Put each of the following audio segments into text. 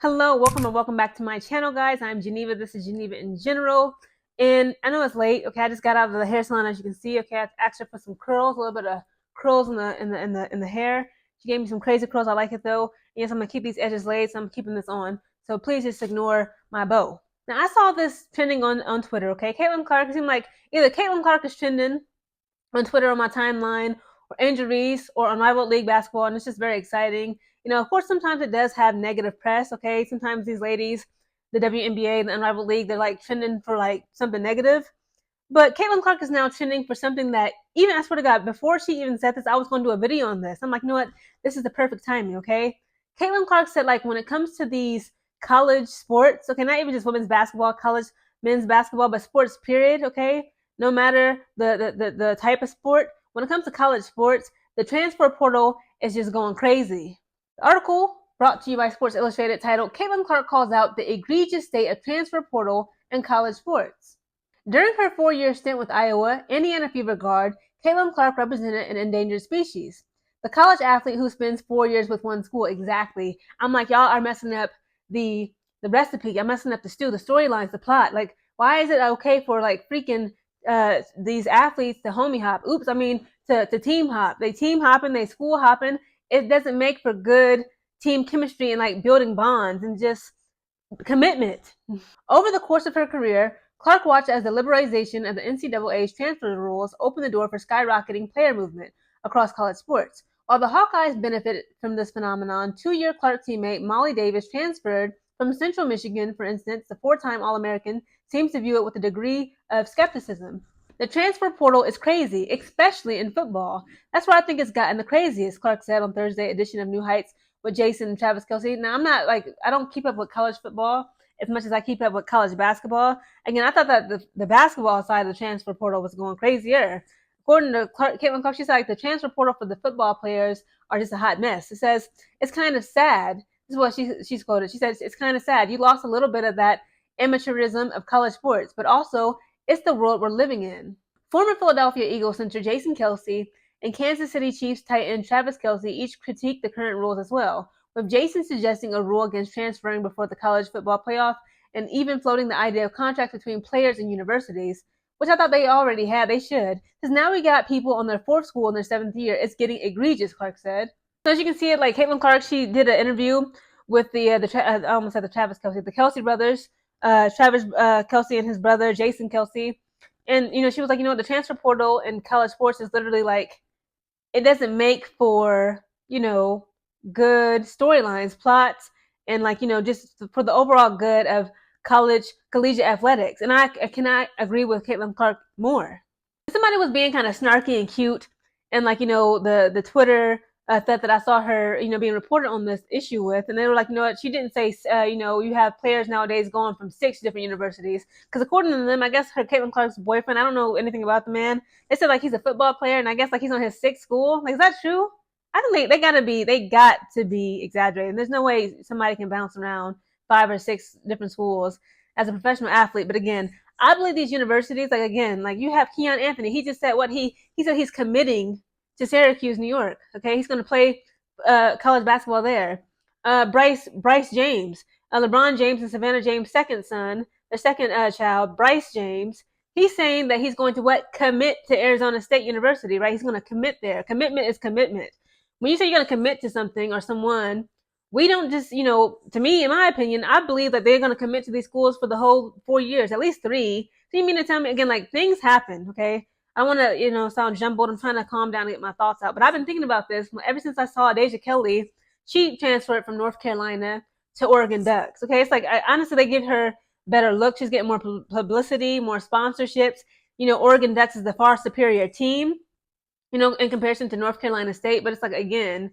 Hello, welcome and welcome back to my channel, guys. I'm Geneva. This is Geneva in general. And I know it's late. Okay, I just got out of the hair salon, as you can see. Okay, I asked her for some curls, a little bit of curls in the hair. She gave me some crazy curls. I like it though. And yes, I'm gonna keep these edges laid, so I'm keeping this on. So please just ignore my bow. Now I saw this trending on Twitter. Okay, Caitlyn Clark. It seemed like either Caitlyn Clark is trending on Twitter on my timeline, or injuries, or on Rival League basketball, and it's just very exciting. Of course, sometimes it does have negative press. Okay, sometimes these ladies, the WNBA, the Unrivaled League, they're like trending for like something negative. But Caitlyn Clark is now trending for something that, even I swear to God, before she even said this, I was going to do a video on this. I'm like, you know what? This is the perfect timing. Okay, Caitlyn Clark said, like, when it comes to these college sports, okay, not even just women's basketball, college men's basketball, but sports period. Okay, no matter the type of sport, when it comes to college sports, the transfer portal is just going crazy. The article, brought to you by Sports Illustrated, titled Caitlyn Clark calls out the egregious state of transfer portal in college sports. During her 4-year stint with Iowa, Indiana Fever guard, Caitlyn Clark represented an endangered species. The college athlete who spends 4 years with one school. Exactly. I'm like, y'all are messing up the recipe. Y'all messing up the stew, the storylines, the plot. Like, why is it okay for like freaking these athletes to homie hop? Oops, I mean to team hop. They team hopping, they school hopping. It doesn't make for good team chemistry and like building bonds and just commitment. Over the course of her career, Clark watched as the liberalization of the NCAA's transfer rules opened the door for skyrocketing player movement across college sports. While the Hawkeyes benefited from this phenomenon, 2-year Clark teammate Molly Davis transferred from Central Michigan. For instance, the 4-time All-American seems to view it with a degree of skepticism. The transfer portal is crazy, especially in football. That's where I think it's gotten the craziest, Clark said on Thursday edition of New Heights with Jason and Travis Kelce. Now, I don't keep up with college football as much as I keep up with college basketball. Again, I thought that the basketball side of the transfer portal was going crazier. According to Caitlyn Clark, she said like the transfer portal for the football players are just a hot mess. It says it's kind of sad. This is what she's quoted. She says it's kind of sad. You lost a little bit of that amateurism of college sports, but also it's the world we're living in. Former Philadelphia Eagles center Jason Kelce and Kansas City Chiefs tight end Travis Kelce each critiqued the current rules as well, with Jason suggesting a rule against transferring before the college football playoff and even floating the idea of contracts between players and universities, which I thought they already had. They should. Because now we got people on their 4th school in their 7th year. It's getting egregious, Clark said. So as you can see it, like Caitlyn Clark, she did an interview with I almost said the Travis Kelce, the Kelce brothers, Travis Kelce and his brother, Jason Kelce. And, she was like, the transfer portal in college sports is literally like, it doesn't make for, good storylines, plots, and like, just for the overall good of collegiate athletics. And I cannot agree with Caitlyn Clark more. Somebody was being kind of snarky and cute, and like, the Twitter thread that I saw her, being reported on this issue with, and they were like, what, she didn't say, you have players nowadays going from 6 different universities, because according to them, I guess her Caitlyn Clark's boyfriend, I don't know anything about the man, they said like he's a football player, and I guess like he's on his 6th school. Like, is that true? I think they got to be exaggerating. There's no way somebody can bounce around 5 or 6 different schools as a professional athlete. But again, I believe these universities, like, again, like you have Keon Anthony. He just said he said he's committing to Syracuse, New York. Okay, he's going to play college basketball there. Bryce James, LeBron James and Savannah James' second son, their second child, Bryce James. He's saying that he's going to commit to Arizona State University, right? He's going to commit there. Commitment is commitment. When you say you're going to commit to something or someone, we don't just, to me, in my opinion, I believe that they're going to commit to these schools for the whole 4 years, at least 3. So you mean to tell me, again, like, things happen, okay? I want to, sound jumbled. I'm trying to calm down and get my thoughts out. But I've been thinking about this ever since I saw Deja Kelly. She transferred from North Carolina to Oregon Ducks, okay? It's like, honestly, they give her better look. She's getting more publicity, more sponsorships. Oregon Ducks is the far superior team, in comparison to North Carolina State. But it's like, again,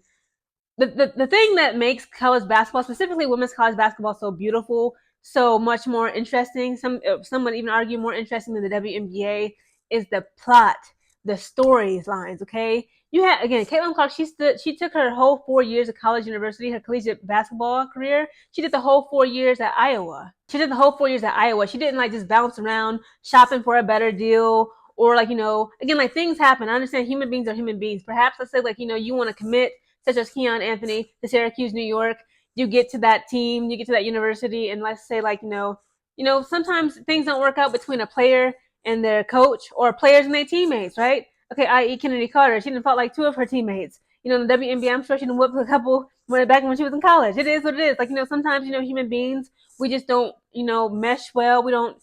the thing that makes college basketball, specifically women's college basketball, so beautiful, so much more interesting, some would even argue more interesting than the WNBA, is the plot, the storylines, okay? You had, again, Caitlyn Clark, she took her whole 4 years of college university, her collegiate basketball career, she did the whole 4 years at Iowa. She didn't like just bounce around shopping for a better deal, or like, again, like, things happen. I understand human beings are human beings. Perhaps let's say, like, you want to commit, such as Keon Anthony, to Syracuse, New York. you get to that team, you get to that university, and let's say like sometimes things don't work out between a player and their coach, or players and their teammates, right? Okay, i.e. Kennedy Carter, she didn't fought like two of her teammates. In the WNBA, I'm sure she didn't whip a couple back when she was in college. It is what it is. Like, sometimes, human beings, we just don't, mesh well. We don't,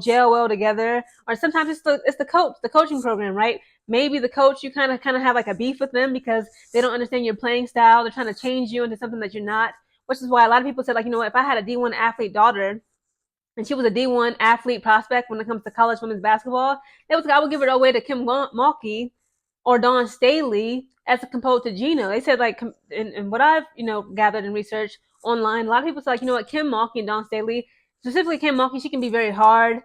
gel well together. Or sometimes it's the coach, the coaching program, right? Maybe the coach, you kind of have like a beef with them because they don't understand your playing style. They're trying to change you into something that you're not, which is why a lot of people said, like, if I had a D1 athlete daughter and she was a D1 athlete prospect when it comes to college women's basketball, I would give it away to Kim Mulkey or Dawn Staley as opposed to Gina. They said, like, in what I've gathered and researched online, a lot of people say, like, what, Kim Mulkey and Dawn Staley, specifically Kim Mulkey, she can be very hard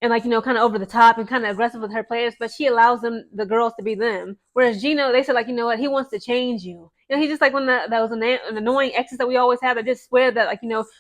and, like, kind of over the top and kind of aggressive with her players, but she allows the girls to be them. Whereas Gino, they said, like, what, he wants to change you. He's just like one of those annoying exes that we always have that just swear that, like,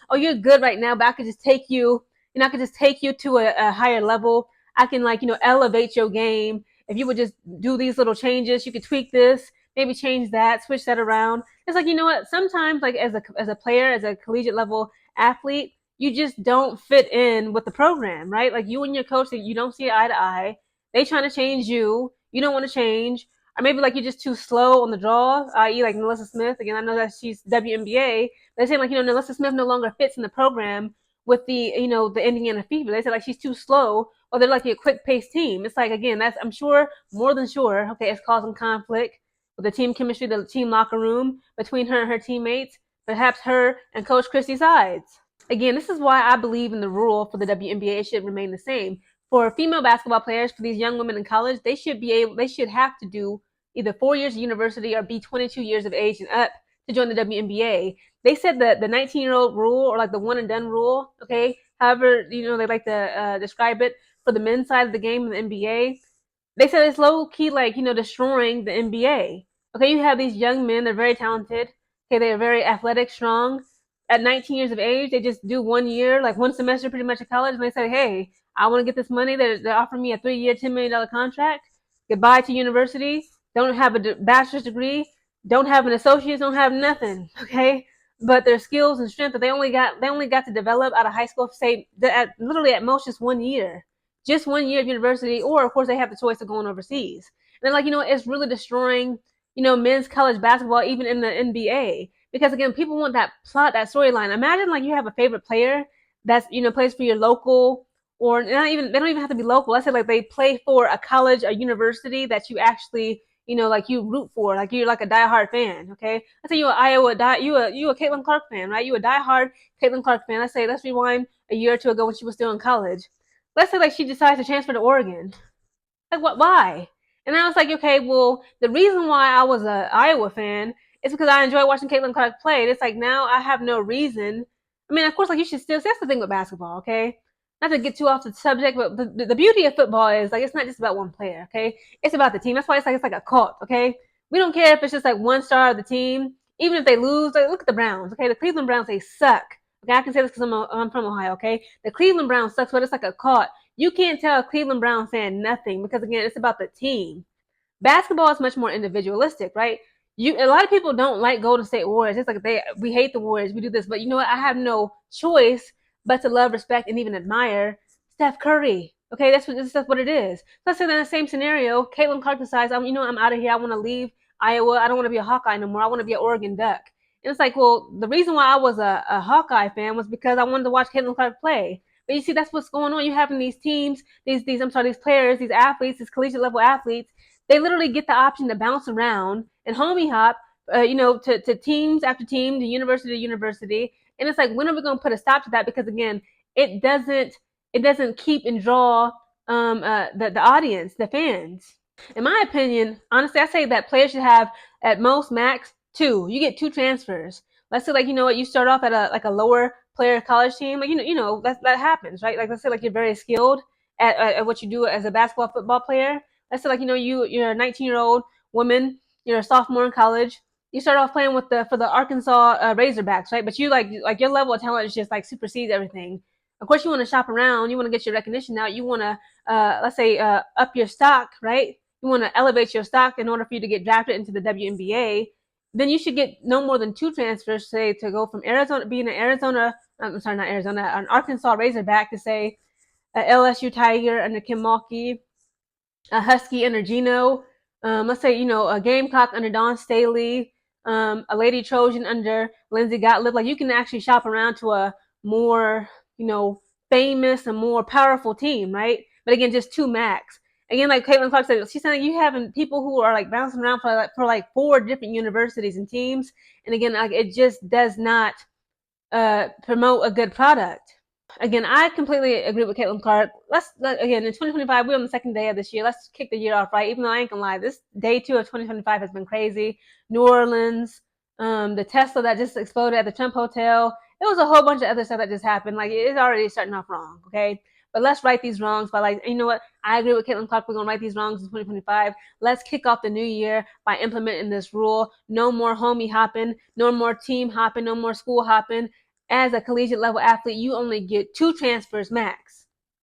oh, you're good right now, but I could just take you, I could just take you to a higher level. I can, like, elevate your game. If you would just do these little changes, you could tweak this, maybe change that, switch that around. It's like, what, sometimes, like, as a player, as a collegiate level athlete, you just don't fit in with the program, right? Like, you and your coach, you don't see eye to eye. They trying to change you. You don't want to change. Or maybe, like, you're just too slow on the draw, i.e. like NaLyssa Smith. Again, I know that she's WNBA. They're saying, like, NaLyssa Smith no longer fits in the program with the Indiana Fever. They said, like, she's too slow, or they're like a quick paced team. It's like, again, that's, I'm sure, more than sure, okay, it's causing conflict with the team chemistry, the team locker room between her and her teammates, perhaps her and Coach Christie Sides. Again, this is why I believe in the rule for the WNBA. It should remain the same. For female basketball players, for these young women in college, they should have to do either 4 years of university or be 22 years of age and up to join the WNBA. They said that the 19-year-old rule, or like the one and done rule, okay, however, they like to describe it, for the men's side of the game in the NBA, they said it's low key, like, destroying the NBA. Okay, you have these young men, they're very talented, okay, they're very athletic, strong. At 19 years of age, they just do 1 year, like one semester pretty much at college, and they say, hey, I want to get this money. They're offering me a 3-year, $10 million contract. Goodbye to university. Don't have a bachelor's degree. Don't have an associate's. Don't have nothing. Okay, but their skills and strength that they only got to develop out of high school, say literally at most just 1 year of university, or of course they have the choice of going overseas. And then, like, it's really destroying men's college basketball, even in the NBA. Because, again, people want that plot, that storyline. Imagine, like, you have a favorite player that's, plays for your local, or they don't even have to be local. Let's say, like, they play for a college, a university that you actually, like, you root for. Like, you're like a diehard fan, okay? Let's say you're you a Caitlyn Clark fan, right? You a diehard Caitlyn Clark fan. Let's rewind a year or two ago when she was still in college. Let's say, like, she decides to transfer to Oregon. Like, what? Why? And I was like, okay, well, the reason why I was a Iowa fan is because I enjoy watching Caitlyn Clark play. And it's like, now I have no reason. I mean, of course, like, you should still. That's the thing with basketball, okay? Not to get too off the subject, but the beauty of football is, like, it's not just about one player, okay? It's about the team. That's why it's like a cult, okay? We don't care if it's just like one star of the team. Even if they lose, like, look at the Browns, okay? The Cleveland Browns, they suck. Okay, I can say this because I'm from Ohio, okay? The Cleveland Browns sucks, but it's like a cult. You can't tell a Cleveland Brown fan nothing because, again, it's about the team. Basketball is much more individualistic, right? A lot of people don't like Golden State Warriors. It's like we hate the Warriors, we do this, but you know what? I have no choice but to love, respect, and even admire Steph Curry. Okay, that's what it is. Let's say in the same scenario, Caitlyn Clark decides, I'm out of here. I want to leave Iowa. I don't want to be a Hawkeye no more. I want to be an Oregon Duck. And it's like, well, the reason why I was a Hawkeye fan was because I wanted to watch Caitlyn Clark play. But you see, that's what's going on. You're having these teams, these players, these athletes, these collegiate level athletes. They literally get the option to bounce around and homie hop, to teams after team, to university to university. And it's like, when are we going to put a stop to that? Because, again, it doesn't keep and draw the audience, the fans. In my opinion, honestly, I say that players should have at most max 2. You get 2 transfers. Let's say, like, you start off at a lower player college team, like, that happens, right? Like, let's say, like, you're very skilled at what you do as a basketball football player. Let's say, like, you're a 19-year-old woman, you're a sophomore in college. You start off playing for the Arkansas Razorbacks, right? But you like your level of talent is just like supersedes everything. Of course, you want to shop around, you want to get your recognition out, you want to let's say up your stock, right? You want to elevate your stock in order for you to get drafted into the WNBA. then you should get no more than 2 transfers, say, to go from Arizona, being an Arizona, I'm sorry, not Arizona, an Arkansas Razorback to, say, a LSU Tiger under Kim Mulkey, a Husky under Gino, let's say, a Gamecock under Don Staley, a Lady Trojan under Lindsay Gottlieb. Like, you can actually shop around to a more, famous and more powerful team, right? But again, just 2 max. Again, like Caitlyn Clark said, she's saying you having people who are like bouncing around for 4 different universities and teams, and again, like, it just does not promote a good product. Again, I completely agree with Caitlyn Clark. Again, in 2025, we're on the second day of this year. Let's kick the year off right. Even though I ain't gonna lie, this day 2 of 2025 has been crazy. New Orleans, the Tesla that just exploded at the Trump Hotel. There was a whole bunch of other stuff that just happened. Like, it's already starting off wrong. Okay, but let's right these wrongs by, like, you know what? I agree with Caitlyn Clark. We're gonna right these wrongs in 2025. Let's kick off the new year by implementing this rule. No more homie hopping. No more team hopping. No more school hopping. As a collegiate level athlete, you only get 2 transfers max.